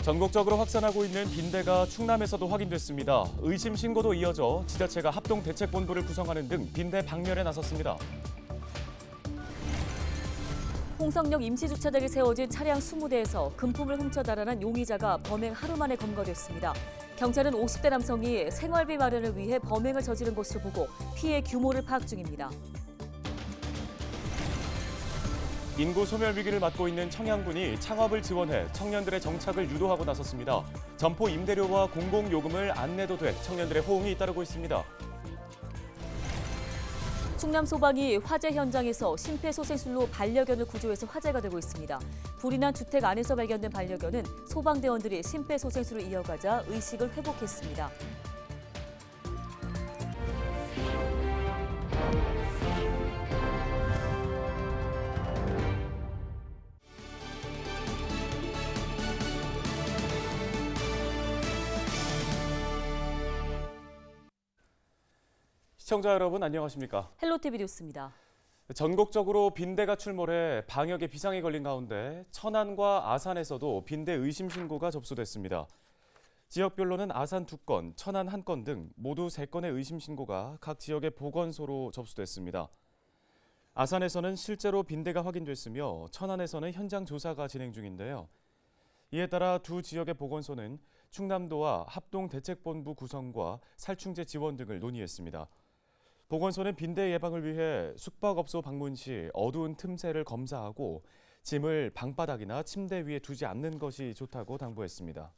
전국적으로 확산하고 있는 빈대가 충남에서도 확인됐습니다. 의심 신고도 이어져 지자체가 합동대책본부를 구성하는 등 빈대 박멸에 나섰습니다. 홍성역 임시주차장에 세워진 차량 20대에서 금품을 훔쳐 달아난 용의자가 범행 하루 만에 검거됐습니다. 경찰은 50대 남성이 생활비 마련을 위해 범행을 저지른 것으로 보고 피해 규모를 파악 중입니다. 인구 소멸 위기를 맞고 있는 청양군이 창업을 지원해 청년들의 정착을 유도하고 나섰습니다. 점포 임대료와 공공요금을 안 내도 돼 청년들의 호응이 잇따르고 있습니다. 충남 소방이 화재 현장에서 심폐소생술로 반려견을 구조해서 화제가 되고 있습니다. 불이 난 주택 안에서 발견된 반려견은 소방대원들이 심폐소생술을 이어가자 의식을 회복했습니다. 시청자 여러분 안녕하십니까? 헬로티비 뉴스입니다. 전국적으로 빈대가 출몰해 방역에 비상이 걸린 가운데 천안과 아산에서도 빈대 의심 신고가 접수됐습니다. 지역별로는 아산 2건, 천안 1건 등 모두 3건의 의심 신고가 각 지역의 보건소로 접수됐습니다. 아산에서는 실제로 빈대가 확인됐으며 천안에서는 현장 조사가 진행 중인데요. 이에 따라 두 지역의 보건소는 충남도와 합동대책본부 구성과 살충제 지원 등을 논의했습니다. 보건소는 빈대 예방을 위해 숙박업소 방문 시 어두운 틈새를 검사하고 짐을 방바닥이나 침대 위에 두지 않는 것이 좋다고 당부했습니다.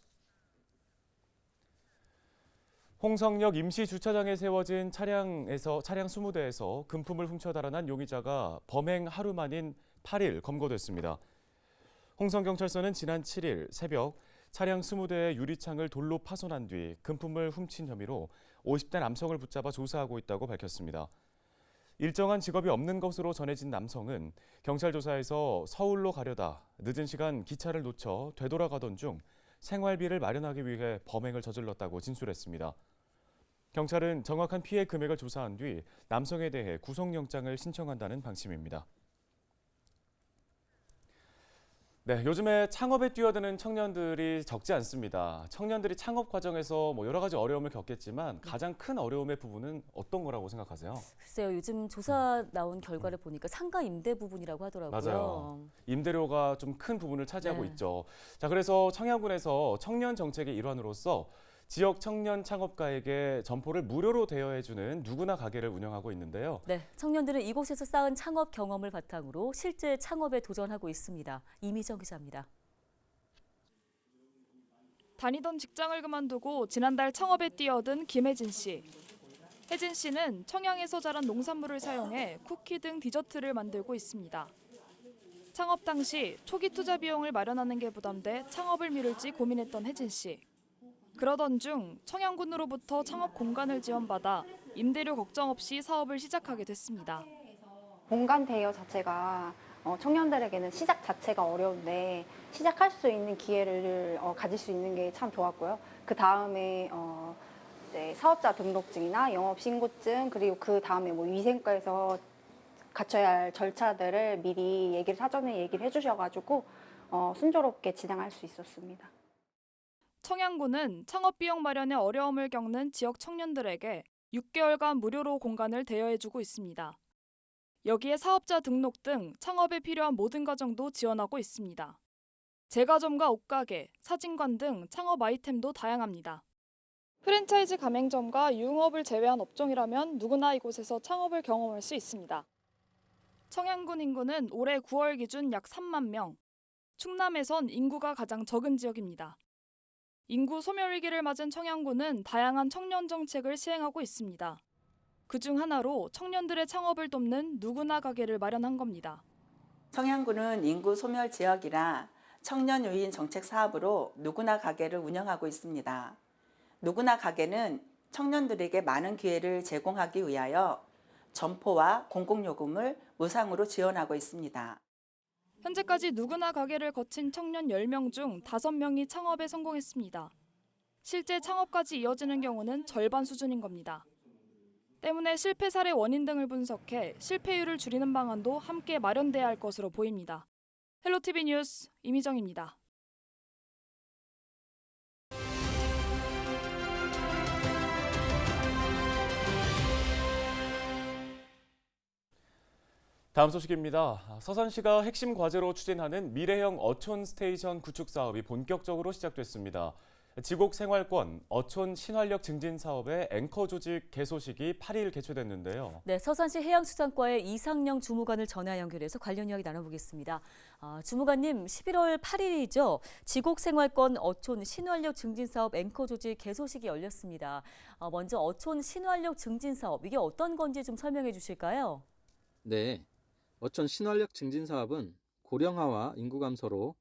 홍성역 임시주차장에 세워진 차량 20대에서 금품을 훔쳐 달아난 용의자가 범행 하루 만인 8일 검거됐습니다. 홍성경찰서는 지난 7일 새벽 차량 20대의 유리창을 돌로 파손한 뒤 금품을 훔친 혐의로 50대 남성을 붙잡아 조사하고 있다고 밝혔습니다. 일정한 직업이 없는 것으로 전해진 남성은 경찰 조사에서 서울로 가려다 늦은 시간 기차를 놓쳐 되돌아가던 중 생활비를 마련하기 위해 범행을 저질렀다고 진술했습니다. 경찰은 정확한 피해 금액을 조사한 뒤 남성에 대해 구속영장을 신청한다는 방침입니다. 네, 요즘에 창업에 뛰어드는 청년들이 적지 않습니다. 청년들이 창업 과정에서 여러 가지 어려움을 겪겠지만 가장 큰 어려움의 부분은 어떤 거라고 생각하세요? 글쎄요, 요즘 조사 나온 결과를 보니까 상가 임대 부분이라고 하더라고요. 맞아요. 임대료가 좀 큰 부분을 차지하고 네. 있죠. 자, 그래서 청양군에서 청년 정책의 일환으로서 지역 청년 창업가에게 점포를 무료로 대여해주는 누구나 가게를 운영하고 있는데요. 네, 청년들은 이곳에서 쌓은 창업 경험을 바탕으로 실제 창업에 도전하고 있습니다. 이미정 기자입니다. 다니던 직장을 그만두고 지난달 창업에 뛰어든 김혜진 씨. 혜진 씨는 청양에서 자란 농산물을 사용해 쿠키 등 디저트를 만들고 있습니다. 창업 당시 초기 투자 비용을 마련하는 게 부담돼 창업을 미룰지 고민했던 혜진 씨. 그러던 중 청양군으로부터 창업 공간을 지원받아 임대료 걱정 없이 사업을 시작하게 됐습니다. 공간 대여 자체가 청년들에게는 시작 자체가 어려운데 시작할 수 있는 기회를 가질 수 있는 게 참 좋았고요. 그 다음에 이제 사업자 등록증이나 영업신고증 그리고 그 다음에 위생과에서 갖춰야 할 절차들을 미리 사전에 얘기를 해주셔가지고 순조롭게 진행할 수 있었습니다. 청양군은 창업 비용 마련에 어려움을 겪는 지역 청년들에게 6개월간 무료로 공간을 대여해주고 있습니다. 여기에 사업자 등록 등 창업에 필요한 모든 과정도 지원하고 있습니다. 제과점과 옷가게, 사진관 등 창업 아이템도 다양합니다. 프랜차이즈 가맹점과 유흥업을 제외한 업종이라면 누구나 이곳에서 창업을 경험할 수 있습니다. 청양군 인구는 올해 9월 기준 약 3만 명. 충남에선 인구가 가장 적은 지역입니다. 인구 소멸 위기를 맞은 청양군은 다양한 청년 정책을 시행하고 있습니다. 그중 하나로 청년들의 창업을 돕는 누구나 가게를 마련한 겁니다. 청양군은 인구 소멸 지역이라 청년 유인 정책 사업으로 누구나 가게를 운영하고 있습니다. 누구나 가게는 청년들에게 많은 기회를 제공하기 위하여 점포와 공공요금을 무상으로 지원하고 있습니다. 현재까지 누구나 가게를 거친 청년 10명 중 5명이 창업에 성공했습니다. 실제 창업까지 이어지는 경우는 절반 수준인 겁니다. 때문에 실패 사례 원인 등을 분석해 실패율을 줄이는 방안도 함께 마련돼야 할 것으로 보입니다. 헬로티비 뉴스 이미정입니다. 다음 소식입니다. 서산시가 핵심 과제로 추진하는 미래형 어촌 스테이션 구축 사업이 본격적으로 시작됐습니다. 지곡 생활권 어촌 신활력 증진 사업의 앵커 조직 개소식이 8일 개최됐는데요. 네, 서산시 해양수산과의 이상영 주무관을 전화 연결해서 관련 이야기 나눠보겠습니다. 주무관님, 11월 8일이죠. 지곡 생활권 어촌 신활력 증진 사업 앵커 조직 개소식이 열렸습니다. 먼저 어촌 신활력 증진 사업, 이게 어떤 건지 좀 설명해 주실까요? 네, 어촌 신활력 증진 사업은 고령화와 인구 감소로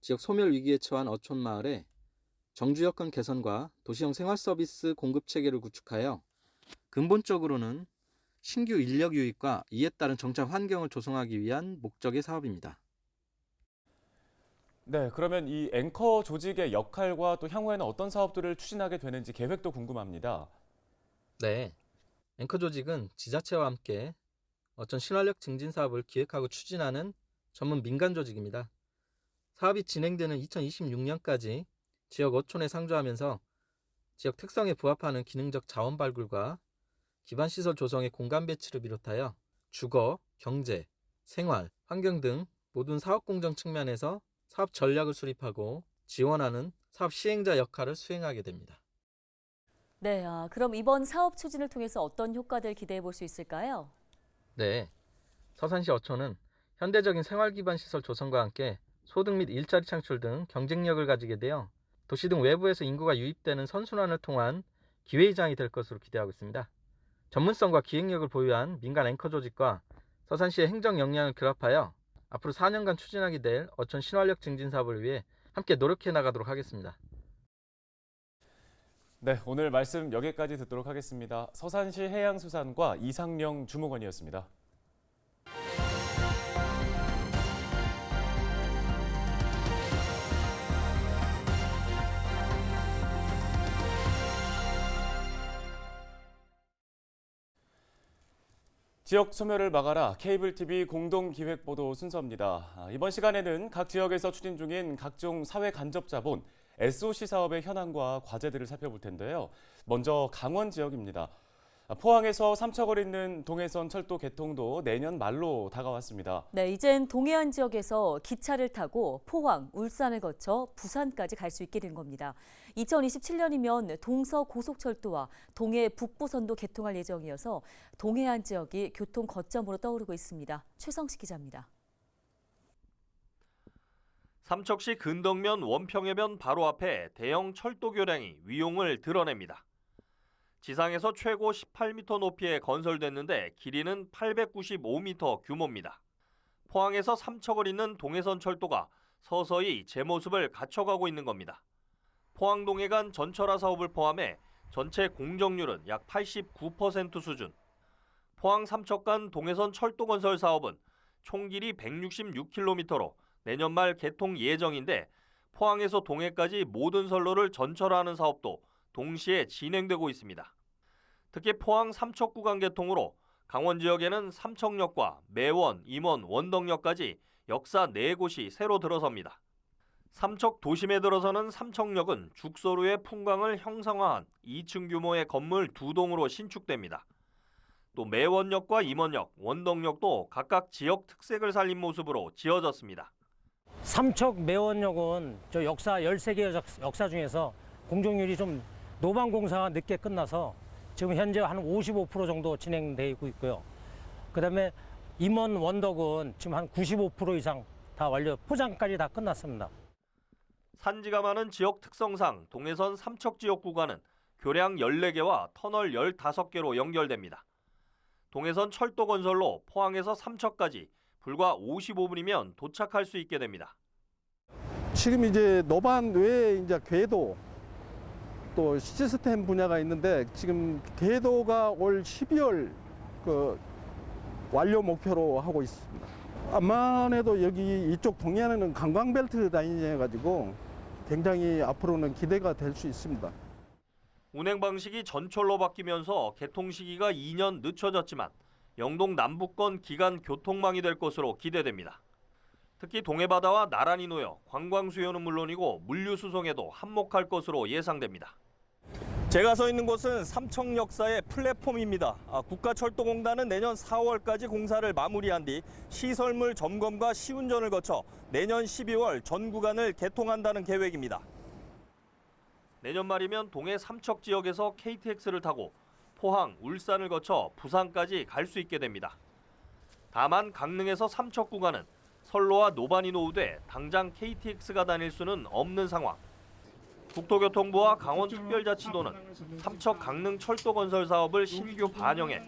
지역 소멸 위기에 처한 어촌 마을에 정주 여건 개선과 도시형 생활 서비스 공급 체계를 구축하여 근본적으로는 신규 인력 유입과 이에 따른 정착 환경을 조성하기 위한 목적의 사업입니다. 네, 그러면 이 앵커 조직의 역할과 또 향후에는 어떤 사업들을 추진하게 되는지 계획도 궁금합니다. 네, 앵커 조직은 지자체와 함께 어촌 신활력 증진 사업을 기획하고 추진하는 전문 민간 조직입니다. 사업이 진행되는 2026년까지 지역 어촌에 상주하면서 지역 특성에 부합하는 기능적 자원 발굴과 기반시설 조성의 공간 배치를 비롯하여 주거, 경제, 생활, 환경 등 모든 사업 공정 측면에서 사업 전략을 수립하고 지원하는 사업 시행자 역할을 수행하게 됩니다. 네, 그럼 이번 사업 추진을 통해서 어떤 효과들 기대해 볼 수 있을까요? 네, 서산시 어촌은 현대적인 생활 기반 시설 조성과 함께 소득 및 일자리 창출 등 경쟁력을 가지게 되어 도시 등 외부에서 인구가 유입되는 선순환을 통한 기회의장이 될 것으로 기대하고 있습니다. 전문성과 기획력을 보유한 민간 앵커 조직과 서산시의 행정 역량을 결합하여 앞으로 4년간 추진하게 될 어촌 신활력 증진 사업을 위해 함께 노력해 나가도록 하겠습니다. 네, 오늘 말씀 여기까지 듣도록 하겠습니다. 서산시 해양수산과 이상영 주무관이었습니다. 지역 소멸을 막아라 케이블 TV 공동 기획 보도 순서입니다. 이번 시간에는 각 지역에서 추진 중인 각종 사회 간접 자본 SOC 사업의 현황과 과제들을 살펴볼 텐데요. 먼저 강원 지역입니다. 포항에서 삼척을 잇는 동해선 철도 개통도 내년 말로 다가왔습니다. 네, 이젠 동해안 지역에서 기차를 타고 포항, 울산을 거쳐 부산까지 갈 수 있게 된 겁니다. 2027년이면 동서 고속철도와 동해 북부선도 개통할 예정이어서 동해안 지역이 교통 거점으로 떠오르고 있습니다. 최성식 기자입니다. 삼척시 근덕면 원평해변 바로 앞에 대형 철도 교량이 위용을 드러냅니다. 지상에서 최고 18m 높이에 건설됐는데 길이는 895m 규모입니다. 포항에서 삼척을 잇는 동해선 철도가 서서히 제 모습을 갖춰가고 있는 겁니다. 포항동해 간 전철화 사업을 포함해 전체 공정률은 약 89% 수준. 포항 삼척 간 동해선 철도 건설 사업은 총 길이 166km로 내년 말 개통 예정인데 포항에서 동해까지 모든 선로를 전철화하는 사업도 동시에 진행되고 있습니다. 특히 포항 삼척 구간 개통으로 강원 지역에는 삼척역과 매원, 임원, 원덕역까지 역사 4곳이 새로 들어섭니다. 삼척 도심에 들어서는 삼척역은 죽소루의 풍광을 형상화한 2층 규모의 건물 2동으로 신축됩니다. 또 매원역과 임원역, 원덕역도 각각 지역 특색을 살린 모습으로 지어졌습니다. 삼척 매원역은 저 역사 13개 역사 중에서 공정률이 좀 노방공사가 늦게 끝나서 지금 현재 한 55% 정도 진행되고 있고요. 그다음에 임원 원덕은 지금 한 95% 이상 다 완료, 포장까지 다 끝났습니다. 산지가 많은 지역 특성상 동해선 삼척 지역 구간은 교량 14개와 터널 15개로 연결됩니다. 동해선 철도 건설로 포항에서 삼척까지 불과 55분이면 도착할 수 있게 됩니다. 지금 이제 노반 외에 이제 궤도 또 시스템 분야가 있는데 지금 궤도가 올 12월 그 완료 목표로 하고 있습니다. 암만해도 여기 이쪽 동해안에는 관광벨트 라인이 가지고 굉장히 앞으로는 기대가 될 수 있습니다. 운행 방식이 전철로 바뀌면서 개통 시기가 2년 늦춰졌지만 영동 남북권 기간 교통망이 될 것으로 기대됩니다. 특히 동해바다와 나란히 놓여 관광 수요는 물론이고 물류 수송에도 한몫할 것으로 예상됩니다. 제가 서 있는 곳은 삼척역사의 플랫폼입니다. 국가철도공단은 내년 4월까지 공사를 마무리한 뒤 시설물 점검과 시운전을 거쳐 내년 12월 전 구간을 개통한다는 계획입니다. 내년 말이면 동해 삼척 지역에서 KTX를 타고 포항, 울산을 거쳐 부산까지 갈 수 있게 됩니다. 다만 강릉에서 삼척 구간은 선로와 노반이 노후돼 당장 KTX가 다닐 수는 없는 상황. 국토교통부와 강원특별자치도는 삼척 강릉 철도 건설 사업을 신규 반영해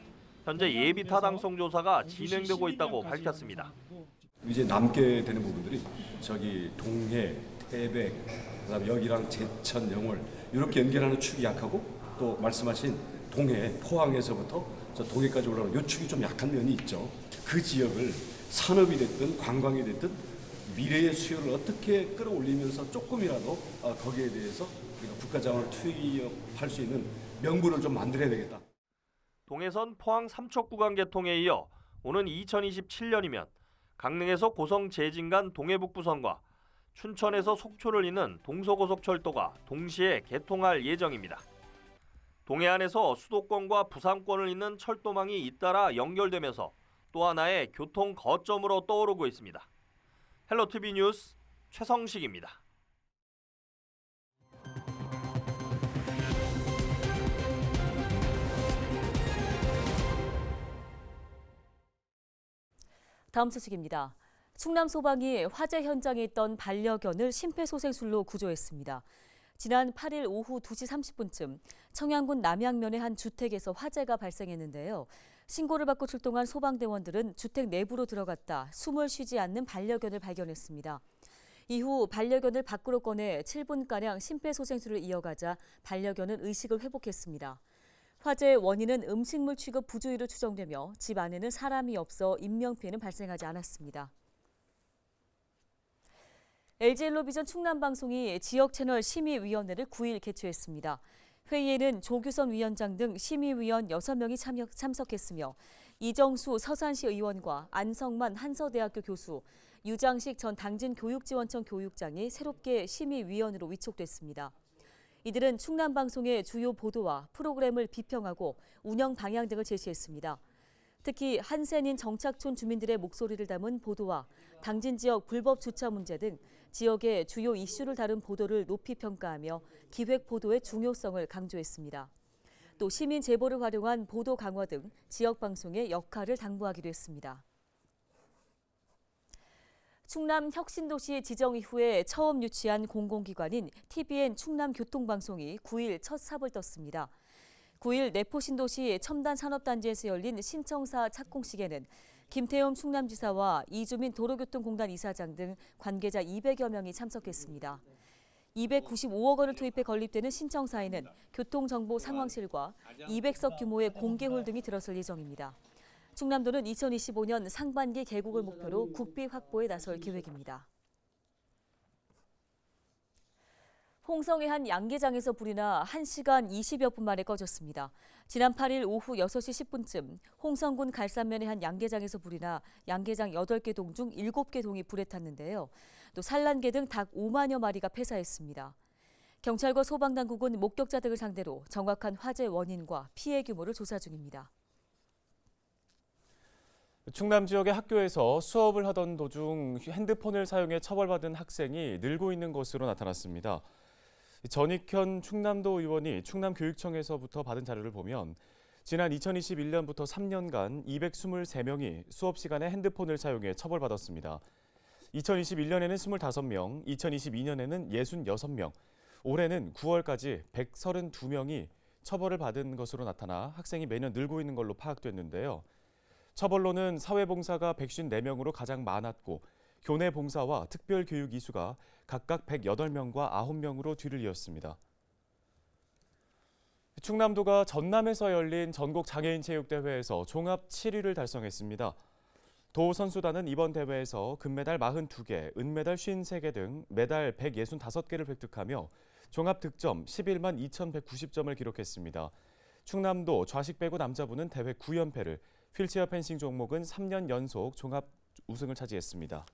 현재 예비 타당성 조사가 진행되고 있다고 밝혔습니다. 이제 남게 되는 부분들이 저기 동해, 태백, 그다음에 여기랑 제천, 영월 이렇게 연결하는 축이 약하고 또 말씀하신 동해, 포항에서부터 저 동해까지 올라오는 이 축이 좀 약한 면이 있죠. 그 지역을 산업이 됐든 관광이 됐든 미래의 수요를 어떻게 끌어올리면서 조금이라도 거기에 대해서 우리가 국가 자원을 투입할 수 있는 명분을 좀 만들어야 되겠다. 동해선 포항 삼척 구간 개통에 이어 오는 2027년이면 강릉에서 고성 제진 간 동해북부선과 춘천에서 속초를 잇는 동서고속철도가 동시에 개통할 예정입니다. 동해안에서 수도권과 부산권을 잇는 철도망이 잇따라 연결되면서 또 하나의 교통 거점으로 떠오르고 있습니다. 헬로티비 뉴스 최성식입니다. 다음 소식입니다. 충남 소방이 화재 현장에 있던 반려견을 심폐소생술로 구조했습니다. 지난 8일 오후 2시 30분쯤 청양군 남양면의 한 주택에서 화재가 발생했는데요. 신고를 받고 출동한 소방대원들은 주택 내부로 들어갔다 숨을 쉬지 않는 반려견을 발견했습니다. 이후 반려견을 밖으로 꺼내 7분가량 심폐소생술을 이어가자 반려견은 의식을 회복했습니다. 화재의 원인은 음식물 취급 부주의로 추정되며 집 안에는 사람이 없어 인명피해는 발생하지 않았습니다. LG엘로비전 충남방송이 지역채널 심의위원회를 9일 개최했습니다. 회의에는 조규선 위원장 등 심의위원 6명이 참석했으며 이정수 서산시 의원과 안성만 한서대학교 교수, 유장식 전 당진교육지원청 교육장이 새롭게 심의위원으로 위촉됐습니다. 이들은 충남방송의 주요 보도와 프로그램을 비평하고 운영 방향 등을 제시했습니다. 특히 한센인 정착촌 주민들의 목소리를 담은 보도와 당진 지역 불법 주차 문제 등 지역의 주요 이슈를 다룬 보도를 높이 평가하며 기획 보도의 중요성을 강조했습니다. 또 시민 제보를 활용한 보도 강화 등 지역 방송의 역할을 당부하기도 했습니다. 충남 혁신도시 지정 이후에 처음 유치한 공공기관인 TVN 충남교통방송이 9일 첫 삽을 떴습니다. 9일 내포신도시 첨단산업단지에서 열린 신청사 착공식에는 김태흠 충남지사와 이주민 도로교통공단 이사장 등 관계자 200여 명이 참석했습니다. 295억 원을 투입해 건립되는 신청사에는 교통정보 상황실과 200석 규모의 공개홀 등이 들어설 예정입니다. 충남도는 2025년 상반기 개국을 목표로 국비 확보에 나설 계획입니다. 홍성의 한 양계장에서 불이 나 1시간 20여 분 만에 꺼졌습니다. 지난 8일 오후 6시 10분쯤 홍성군 갈산면의 한 양계장에서 불이 나 양계장 8개 동 중 7개 동이 불에 탔는데요. 또 산란개 등 닭 5만여 마리가 폐사했습니다. 경찰과 소방당국은 목격자 등을 상대로 정확한 화재 원인과 피해 규모를 조사 중입니다. 충남 지역의 학교에서 수업을 하던 도중 핸드폰을 사용해 처벌받은 학생이 늘고 있는 것으로 나타났습니다. 전익현 충남도 의원이 충남교육청에서부터 받은 자료를 보면 지난 2021년부터 3년간 223명이 수업 시간에 핸드폰을 사용해 처벌받았습니다. 2021년에는 25명, 2022년에는 66명, 올해는 9월까지 132명이 처벌을 받은 것으로 나타나 학생이 매년 늘고 있는 걸로 파악됐는데요. 처벌로는 사회봉사가 154명으로 가장 많았고 교내 봉사와 특별교육 이수가 각각 108명과 9명으로 뒤를 이었습니다. 충남도가 전남에서 열린 전국 장애인 체육대회에서 종합 7위를 달성했습니다. 도 선수단은 이번 대회에서 금메달 42개, 은메달 53개 등 메달 165개를 획득하며 종합 득점 11만 2,190점을 기록했습니다. 충남도 좌식 배구 남자부는 대회 9연패를, 휠체어 펜싱 종목은 3년 연속 종합 우승을 차지했습니다.